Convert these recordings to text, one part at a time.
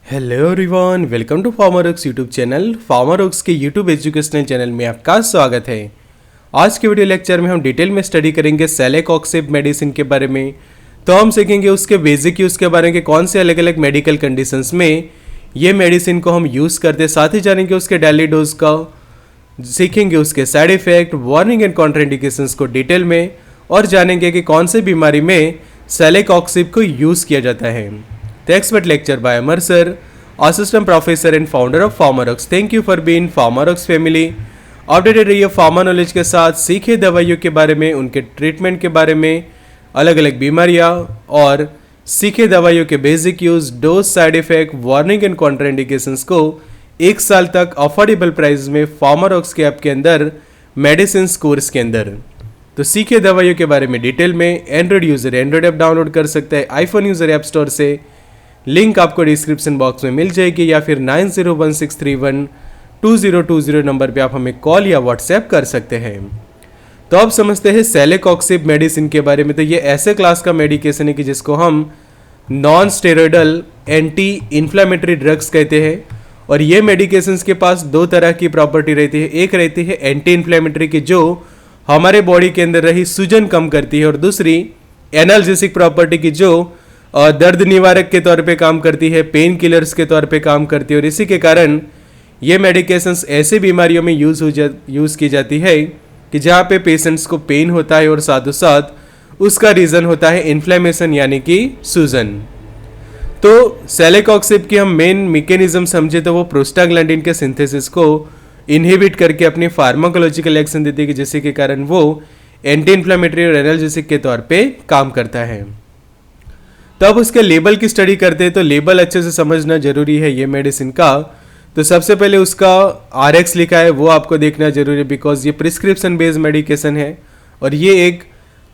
Hello everyone, welcome to Farmer Ox YouTube channel. Farmer Ox के YouTube educational channel में आपका स्वागत है। आज के वीडियो लेक्चर में हम डिटेल में स्टडी करेंगे सेलेकॉक्सिब मेडिसिन के बारे में। तो हम सीखेंगे उसके बेसिक यूज़ के बारे में, कौन से अलग अलग मेडिकल कंडीशंस में ये मेडिसिन को हम यूज़ करते हैं। साथ ही जानेंगे उसके डेली डोज का, सीखेंगे उसके side effect, warning and contraindications को डिटेल में, और जानेंगे कि कौन सी बीमारी में सेलेकॉक्सिब को यूज़ किया जाता है। The expert lecture by Amar sir, assistant professor and founder of Pharmarox. Thank you for being Pharmarox family. Updated रहिए फार्मा नॉलेज के साथ। सीखिए दवाइयों के बारे में, उनके ट्रीटमेंट के बारे में, अलग अलग बीमारियां, और सीखिए दवाइयों के basic use, dose, side effect, warning and contraindications को 1 साल तक अफोर्डेबल प्राइस में फार्मारॉक्स के ऐप के अंदर, मेडिसिन कोर्स के अंदर। तो सीखिए दवाइयों के बारे में डिटेल में। Android user Android app download कर सकता है, आईफोन यूजर ऐप स्टोर से। लिंक आपको डिस्क्रिप्शन बॉक्स में मिल जाएगी, या फिर 9016312020 नंबर पे आप हमें कॉल या व्हाट्सएप कर सकते हैं। तो अब समझते हैं सेलेकॉक्सिब मेडिसिन के बारे में। तो ये ऐसे क्लास का मेडिकेशन है कि जिसको हम non steroidal anti inflammatory drugs कहते हैं। और ये मेडिकेशंस के पास 2 तरह की प्रॉपर्टी रहती है। एक रहती है एंटी इन्फ्लेमेटरी की, जो हमारे बॉडी के अंदर रही सूजन कम करती है, और दूसरी एनाल्जेसिक प्रॉपर्टी की, जो दर्द निवारक के तौर पे काम करती है, पेन किलर्स के तौर पे काम करती है। और इसी के कारण ये मेडिकेशंस ऐसी बीमारियों में यूज़ की जाती है कि जहाँ पे पेशेंट्स को पेन होता है और साथ साथ उसका रीज़न होता है इन्फ्लेमेशन, यानी कि सूजन। तो सेलेकॉक्सिब की हम मेन मैकेनिज्म समझे तो वो प्रोस्टाग्लैंडिन के सिंथेसिस को इनहिबिट करके अपनी फार्माकोलॉजिकल एक्शन देती है, जिसके के कारण वो एंटी इन्फ्लेमेटरी और एनाल्जेसिक के तौर पे काम करता है। तो अब उसके लेबल की स्टडी करते हैं। तो लेबल अच्छे से समझना जरूरी है ये मेडिसिन का। तो सबसे पहले उसका RX लिखा है वो आपको देखना जरूरी है, बिकॉज ये प्रिस्क्रिप्शन बेस्ड मेडिकेशन है। और ये एक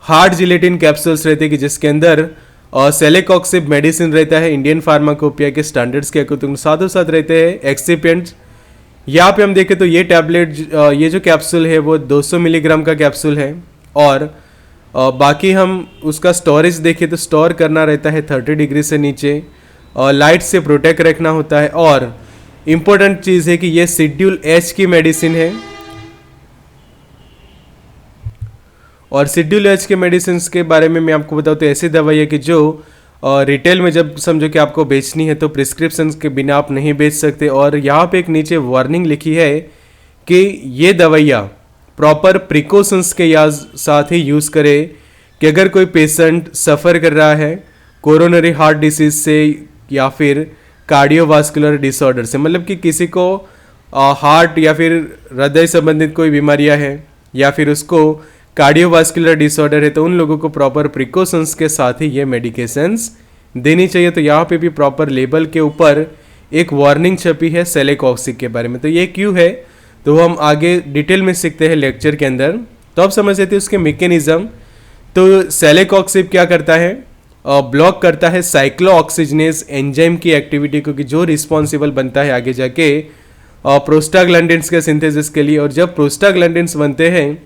हार्ड जिलेटिन कैप्सूल्स रहते हैं कि जिसके अंदर सेलेकॉक्सिब मेडिसिन रहता है इंडियन फार्माकोपिया के स्टैंडर्ड्स के अकॉर्डिंग। साथों साथ रहते हैं एक्सिपिएंट्स। यहाँ पे हम देखें तो ये टैबलेट, ये जो कैप्सूल है वो 200 मिलीग्राम का कैप्सूल है। और बाकी हम उसका स्टोरेज देखें तो स्टोर करना रहता है 30 डिग्री से नीचे, लाइट से प्रोटेक्ट रखना होता है। और इम्पोर्टेंट चीज़ है कि ये शेड्यूल H की मेडिसिन है। और शेड्यूल H के मेडिसिन के बारे में मैं आपको बताऊँ तो ऐसी दवाई है कि जो रिटेल में जब समझो कि आपको बेचनी है तो प्रिस्क्रिप्शन के बिना आप नहीं बेच सकते। और यहाँ पे एक नीचे वार्निंग लिखी है कि ये दवाइयाँ प्रॉपर प्रिकॉशंस के साथ ही यूज़ करें, कि अगर कोई पेशेंट सफ़र कर रहा है कोरोनरी हार्ट डिसीज से या फिर कार्डियोवास्कुलर डिसऑर्डर से, मतलब कि किसी को हार्ट या फिर हृदय संबंधित कोई बीमारियां हैं या फिर उसको कार्डियोवास्कुलर डिसऑर्डर है, तो उन लोगों को प्रॉपर प्रिकॉशंस के साथ ही ये मेडिकेशंस देनी चाहिए। तो यहाँ पे भी प्रॉपर लेबल के ऊपर एक वार्निंग छपी है सेलेकॉक्सिब के बारे में। तो ये क्यों है तो हम आगे डिटेल में सीखते हैं लेक्चर के अंदर। तो अब समझ लेते हैं उसके मैकेनिज्म। तो सेलेकॉक्सिब क्या करता है, ब्लॉक करता है साइक्लोऑक्सीजनेस एंजाइम की एक्टिविटी को, कि जो रिस्पॉन्सिबल बनता है आगे जाके प्रोस्टाग्लैंडिन्स के सिंथेसिस के लिए। और जब प्रोस्टाग्लैंडिन्स बनते हैं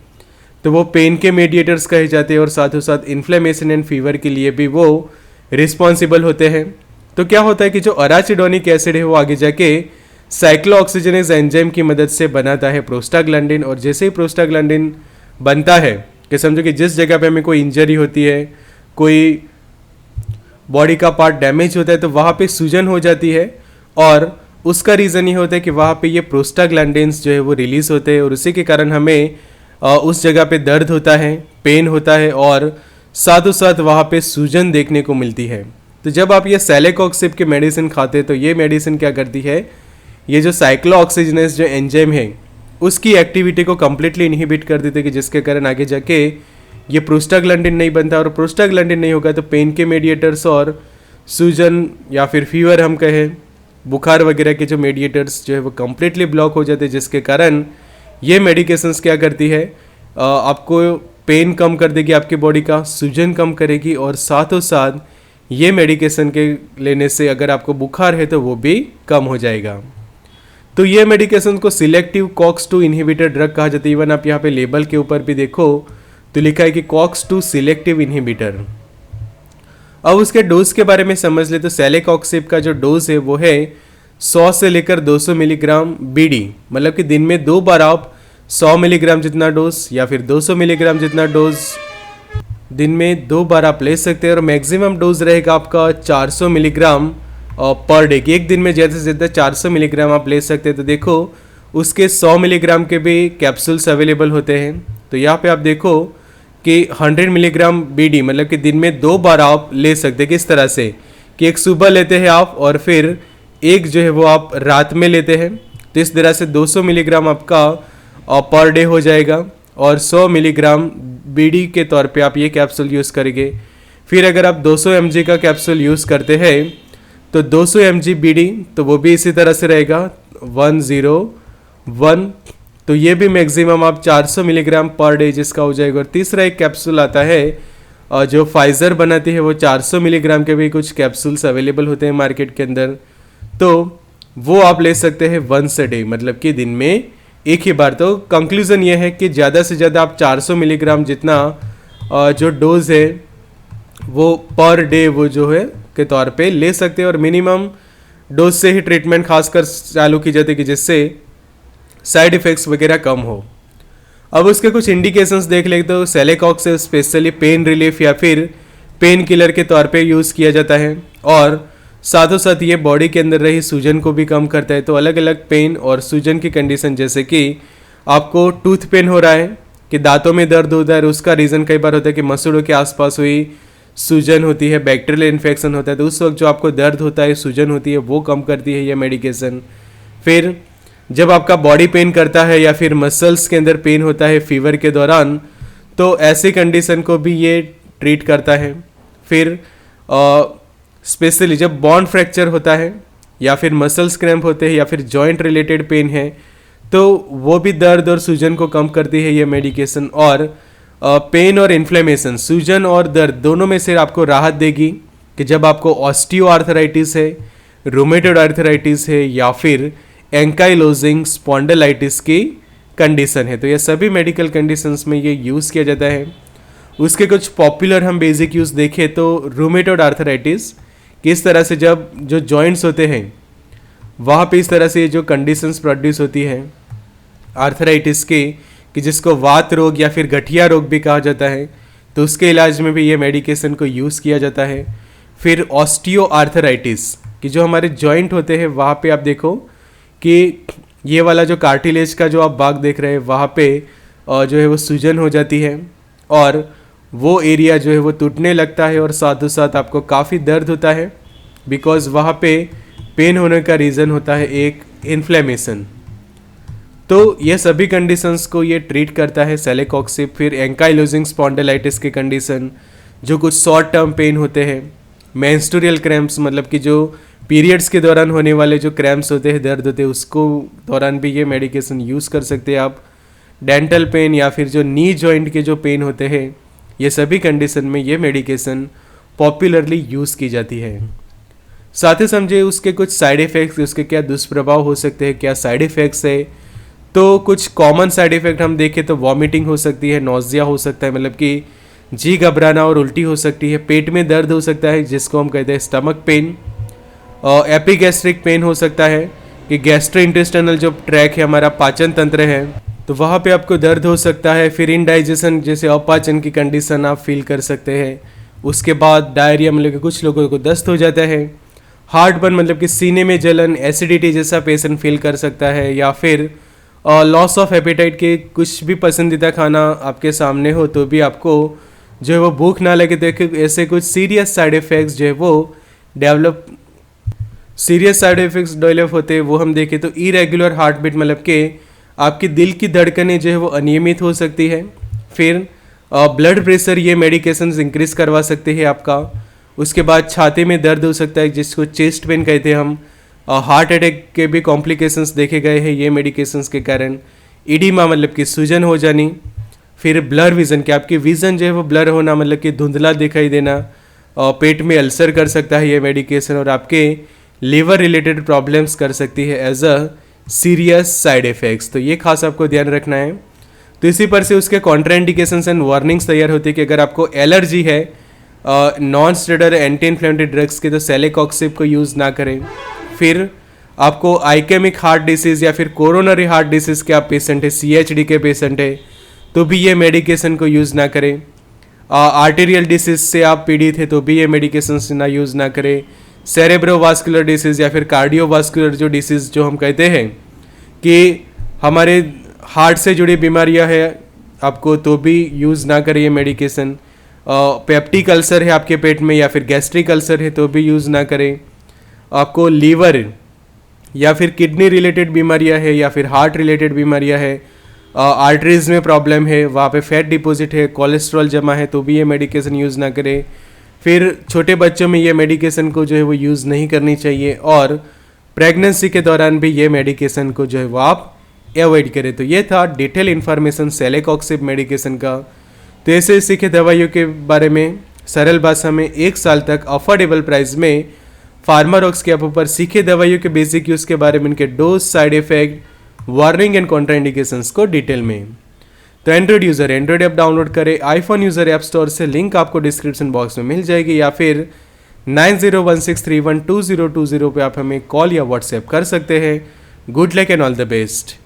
तो वो पेन के मेडिएटर्स कहे जाते हैं, और साथ साथ इन्फ्लेमेशन एंड फीवर के लिए भी वो रिस्पॉन्सिबल होते हैं। तो क्या होता है कि जो अराचिडोनिक एसिड है वो आगे जाके साइक्लोऑक्सीजनेस एंजाइम की मदद से बनाता है प्रोस्टाग्लैंडिन। और जैसे ही प्रोस्टाग्लैंडिन बनता है, कि समझो कि जिस जगह पे हमें कोई इंजरी होती है, कोई बॉडी का पार्ट डैमेज होता है, तो वहाँ पे सूजन हो जाती है। और उसका रीज़न ये होता है कि वहाँ पे ये प्रोस्टाग्लैंडिन्स जो है वो रिलीज होते हैं, और उसी के कारण हमें उस जगह पे दर्द होता है, पेन होता है, और साथों साथ वहाँ पे सूजन देखने को मिलती है। तो जब आप ये सेलेकॉक्सिब के मेडिसिन खाते हैं तो ये मेडिसिन क्या करती है, ये जो साइक्लोऑक्सीजनेस जो एंजाइम है उसकी एक्टिविटी को कम्प्लीटली इनहिबिट कर देते हैं, कि जिसके कारण आगे जाके ये प्रोस्टाग्लैंडिन नहीं बनता। और प्रोस्टाग्लैंडिन नहीं होगा तो पेन के मेडिएटर्स और सूजन या फिर फीवर हम कहें, बुखार वगैरह के जो मेडिएटर्स जो है वो कम्प्लीटली ब्लॉक हो जाते हैं, जिसके कारण ये मेडिकेशंस क्या करती है, आपको पेन कम कर देगी, आपकी बॉडी का सूजन कम करेगी। और साथों साथ ये मेडिकेशन के लेने से अगर आपको बुखार है तो वो भी कम हो जाएगा। तो ये मेडिकेशन को सिलेक्टिव COX-2 इनहिबिटर ड्रग कहा जाता है। इवन आप यहाँ पे लेबल के ऊपर भी देखो तो लिखा है कि COX-2 सिलेक्टिव इनहिबिटर। अब उसके डोज के बारे में समझ ले तो सेलेकॉक्सिब का जो डोज है वो है 100 से लेकर 200 मिलीग्राम बीडी, मतलब कि दिन में 2 बार आप 100 मिलीग्राम जितना डोज या फिर 200 मिलीग्राम जितना डोज दिन में 2 बार आप ले सकते हैं। और मैक्सिमम डोज रहेगा आपका 400 मिलीग्राम पर डे की। एक दिन में ज़्यादा से ज़्यादा 400 मिलीग्राम आप ले सकते हैं। तो देखो उसके 100 मिलीग्राम के भी कैप्सूल्स अवेलेबल होते हैं। तो यहाँ पे आप देखो कि 100 मिलीग्राम बीडी, मतलब कि दिन में 2 बार आप ले सकते हैं। किस तरह से कि एक सुबह लेते हैं आप और फिर एक जो है वो आप रात में लेते हैं। तो इस तरह से 200 मिलीग्राम आपका पर डे हो जाएगा और 100 मिलीग्राम बीडी के तौर पे आप ये कैप्सूल यूज़ करेंगे। फिर अगर आप 200 mg का कैप्सूल यूज़ करते हैं तो 200 mg बीडी, तो वो भी इसी तरह से रहेगा 101। तो ये भी मैक्सिमम आप 400 मिलीग्राम पर डे जिसका हो जाएगा। और तीसरा एक कैप्सूल आता है जो फाइज़र बनाती है, वो 400 मिलीग्राम के भी कुछ कैप्सूल्स अवेलेबल होते हैं मार्केट के अंदर। तो वो आप ले सकते हैं वंस अ डे, मतलब कि दिन में एक ही बार। तो कंक्लूज़न ये है कि ज़्यादा से ज़्यादा आप 400 मिलीग्राम जितना जो डोज है वो पर डे वो जो है के तौर पे ले सकते हैं। और मिनिमम डोज से ही ट्रीटमेंट खासकर चालू की जाती है कि जिससे साइड इफ़ेक्ट्स वगैरह कम हो। अब उसके कुछ इंडिकेशंस देख ले तो सेलेकॉक्सिब स्पेशली पेन रिलीफ या फिर पेन किलर के तौर पे यूज़ किया जाता है और साथों साथ ये बॉडी के अंदर रही सूजन को भी कम करता है। तो अलग अलग पेन और सूजन की कंडीशन, जैसे कि आपको टूथ पेन हो रहा है कि दांतों में दर्द होता है, उसका रीज़न कई बार होता है कि मसूड़ों के आसपास हुई सूजन होती है, बैक्टीरियल इन्फेक्शन होता है। तो उस वक्त जो आपको दर्द होता है, सूजन होती है, वो कम करती है ये मेडिकेशन। फिर जब आपका बॉडी पेन करता है या फिर मसल्स के अंदर पेन होता है फीवर के दौरान, तो ऐसी कंडीशन को भी ये ट्रीट करता है। फिर स्पेशली जब बॉन फ्रैक्चर होता है या फिर मसल्स क्रैम्प होते हैं या फिर जॉइंट रिलेटेड पेन है, तो वो भी दर्द और सूजन को कम करती है ये मेडिकेशन। और पेन और इन्फ्लेमेशन, सूजन और दर्द दोनों में से आपको राहत देगी कि जब आपको ऑस्टियो आर्थराइटिस है, रूमेटॉइड आर्थराइटिस है या फिर एंकाइलोजिंग स्पॉन्डिलाइटिस की कंडीशन है। तो ये सभी मेडिकल कंडीशंस में ये यूज़ किया जाता है। उसके कुछ पॉपुलर हम बेसिक यूज़ देखें तो रूमेटॉइड आर्थराइटिस, किस तरह से जब जो जॉइंट्स होते हैं वहाँ पे इस तरह से जो कंडीशंस प्रोड्यूस होती है आर्थराइटिस के, कि जिसको वात रोग या फिर गठिया रोग भी कहा जाता है, तो उसके इलाज में भी ये मेडिकेशन को यूज़ किया जाता है। फिर ऑस्टियो आर्थराइटिस कि जो हमारे जॉइंट होते हैं वहाँ पे आप देखो कि ये वाला जो कार्टिलेज का जो आप भाग देख रहे हैं वहाँ पे जो है वो सूजन हो जाती है और वो एरिया जो है वो टूटने लगता है और साथ साथ आपको काफ़ी दर्द होता है, बिकॉज वहाँ पे पेन होने का रीज़न होता है एक इन्फ्लेमेशन। तो ये सभी कंडीशंस को ये ट्रीट करता है सेलेकॉक्सिब। फिर एंकाइलोजिंग स्पॉन्डिलाइटिस के कंडीशन, जो कुछ शॉर्ट टर्म पेन होते हैं, मेंस्ट्रुअल क्रैम्प्स, मतलब कि जो पीरियड्स के दौरान होने वाले जो क्रैम्प्स होते हैं, दर्द होते हैं, उसको दौरान भी ये मेडिकेशन यूज़ कर सकते हैं आप। डेंटल पेन या फिर जो नी जॉइंट के जो पेन होते हैं, ये सभी कंडीशन में ये मेडिकेशन पॉपुलरली यूज़ की जाती है। साथ ही समझे उसके कुछ साइड इफ़ेक्ट्स, उसके क्या दुष्प्रभाव हो सकते हैं, क्या साइड इफ़ेक्ट्स है। तो कुछ कॉमन साइड इफ़ेक्ट हम देखें तो वॉमिटिंग हो सकती है, नोज़िया हो सकता है, मतलब कि जी घबराना और उल्टी हो सकती है, पेट में दर्द हो सकता है जिसको हम कहते हैं स्टमक पेन, और एपिगैस्ट्रिक पेन हो सकता है कि गैस्ट्रोइंटेस्टाइनल जो ट्रैक है, हमारा पाचन तंत्र है, तो वहाँ पे आपको दर्द हो सकता है। फिर इनडाइजेशन जैसे अपाचन की कंडीशन आप फील कर सकते हैं। उसके बाद डायरिया, मतलब कि कुछ लोगों को दस्त हो जाता है। हार्ट बर्न, मतलब कि सीने में जलन, एसिडिटी जैसा पेशेंट फील कर सकता है। या फिर लॉस ऑफ एपेटाइट के कुछ भी पसंदीदा खाना आपके सामने हो तो भी आपको जो है वो भूख ना लगे। देखिए ऐसे कुछ सीरियस साइड इफ़ेक्ट्स जो है वो डेवलप होते हैं। वो हम देखें तो इरेगुलर हार्ट बीट, मतलब कि आपकी दिल की धड़कनें जो है वो अनियमित हो सकती है। फिर ब्लड प्रेशर, ये मेडिकेशंस इंक्रीज करवा सकते हैं आपका। उसके बाद छाती में दर्द हो सकता है जिसको चेस्ट पेन कहते हैं हम। हार्ट अटैक के भी कॉम्प्लिकेशंस देखे गए हैं ये मेडिकेशंस के कारण। इडीमा, मतलब कि सूजन हो जानी। फिर ब्लर विज़न, कि आपकी विज़न जो है वो ब्लर होना, मतलब कि धुंधला दिखाई देना। पेट में अल्सर कर सकता है ये मेडिकेशन और आपके लिवर रिलेटेड प्रॉब्लम्स कर सकती है as a serious side effects. तो ये खास आपको ध्यान रखना है। तो इसी पर से उसके कॉन्ट्राइंडिकेशंस एंड वार्निंग्स तैयार होती है कि अगर आपको एलर्जी है non steroid anti inflammatory drugs के तो सेलेकॉक्सिब को यूज़ ना करें। फिर आपको आइकेमिक हार्ट डिसीज़ या फिर कोरोनरी हार्ट डिसीज़ के आप पेशेंट है, CHD के पेशेंट है, तो भी ये मेडिकेशन को यूज़ ना करें। आर्टेरियल डिसीज़ से आप पीड़ित है तो भी ये मेडिकेशन ना यूज़ ना करें। सेरेब्रोवास्कुलर डिसीज़ या फिर कार्डियोवास्कुलर जो डिसीज़ जो हम कहते हैं कि हमारे हार्ट से जुड़ी बीमारियां है आपको, तो भी यूज़ ना करें ये मेडिकेशन। पेप्टिक अल्सर है आपके पेट में या फिर गैस्ट्रिक अल्सर है तो भी यूज़ ना करें। आपको लीवर या फिर किडनी रिलेटेड बीमारियां है या फिर हार्ट रिलेटेड बीमारियां है, आर्टरीज में प्रॉब्लम है, वहाँ पे फैट डिपॉजिट है, कोलेस्ट्रॉल जमा है, तो भी ये मेडिकेशन यूज़ ना करें। फिर छोटे बच्चों में ये मेडिकेशन को जो है वो यूज़ नहीं करनी चाहिए, और प्रेगनेंसी के दौरान भी ये मेडिकेशन को जो है वो आप अवॉइड करें। तो ये था डिटेल इन्फॉर्मेशन सेलेकॉक्सिब मेडिकेशन का। तो ऐसे सीखे दवाइयों के बारे में सरल भाषा में 1 साल तक अफोर्डेबल प्राइस में फार्मारॉक्स के ऐप पर सीखे दवाइयों के बेसिक यूज़ के बारे में, इनके dose, side effect, warning and contraindications को डिटेल में। तो Android user Android app download करें, आईफोन यूज़र ऐप स्टोर से, लिंक आपको डिस्क्रिप्शन बॉक्स में मिल जाएगी, या फिर 9016312020 पे आप हमें कॉल या व्हाट्सएप कर सकते हैं। Good luck and all the best.